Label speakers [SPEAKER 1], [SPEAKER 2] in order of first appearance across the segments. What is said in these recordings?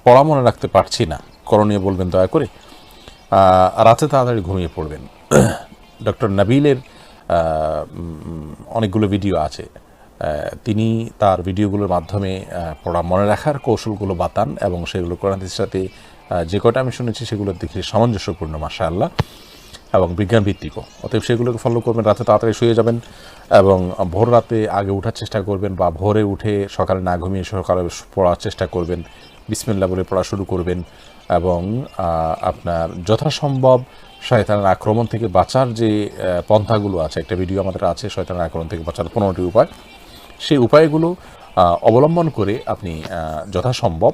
[SPEAKER 1] পড়া মনে রাখতে পারছি না, করণীয় বলবেন দয়া করে। রাতে তাড়াতাড়ি ঘুমিয়ে পড়বেন। ডক্টর নাবিলের অনেকগুলো ভিডিও আছে, তিনি তার ভিডিওগুলোর মাধ্যমে পড়া মনে রাখার কৌশলগুলো বাতান এবং সেগুলো কোরআন হাদিসের সাথে যে কটা আমি শুনেছি সেগুলোর দিকে সামঞ্জস্যপূর্ণ মাশাআল্লাহ, এবং বিজ্ঞান ভিত্তিকও। অতএব সেগুলোকে ফলো করবেন, রাতে তাড়াতাড়ি শুয়ে যাবেন এবং ভোর রাতে আগে ওঠার চেষ্টা করবেন, বা ভোরে উঠে সকালে না ঘুমিয়ে সকালে পড়ার চেষ্টা করবেন, বিসমিল্লাহ বলে পড়া শুরু করবেন। এবং আপনার যথাসম্ভব শয়তানের আক্রমণ থেকে বাঁচার যে পন্থাগুলো আছে, একটা ভিডিও আমাদের আছে শয়তানের আক্রমণ থেকে বাঁচার 15টি উপায়, সেই উপায়গুলো অবলম্বন করে আপনি যথাসম্ভব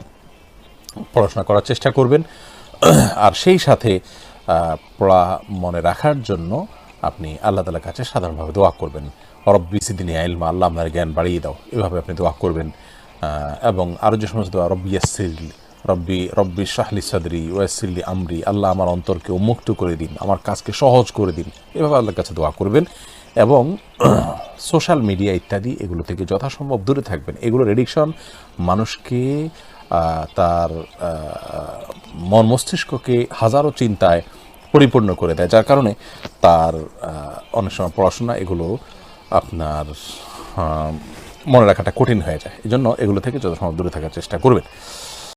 [SPEAKER 1] পড়াশোনা করার চেষ্টা করবেন। আর সেই সাথে পড়া মনে রাখার জন্য আপনি আল্লাহ তাআলার কাছে সাধারণভাবে দোয়া করবেন, রব্বি জিদনি ইলমা, আল্লাহ আপনার জ্ঞান বাড়িয়ে দাও, এভাবে আপনি দোয়া করবেন। এবং আরও যে সমস্ত দোয়া, রব্বি ইয়াসসিরলি, রব্বি শাহলি সাদরি ওয়াসিরলি আমরি, আল্লাহ আমার অন্তরকে উন্মুক্ত করে দিন, আমার কাজকে সহজ করে দিন, এভাবে আল্লাহর কাছে দোয়া করবেন। এবং সোশ্যাল মিডিয়া ইত্যাদি এগুলো থেকে যথাসম্ভব দূরে থাকবেন। এগুলোর এডিকশন মানুষকে তার মন মস্তিষ্ককে হাজারো চিন্তায় পরিপূর্ণ করে দেয়, যার কারণে তার অনেক সময় পড়াশোনা এগুলো আপনার মনে রাখাটা কঠিন হয়ে যায়। এই জন্য এগুলো থেকে যথাসম্ভব দূরে থাকার চেষ্টা করবেন।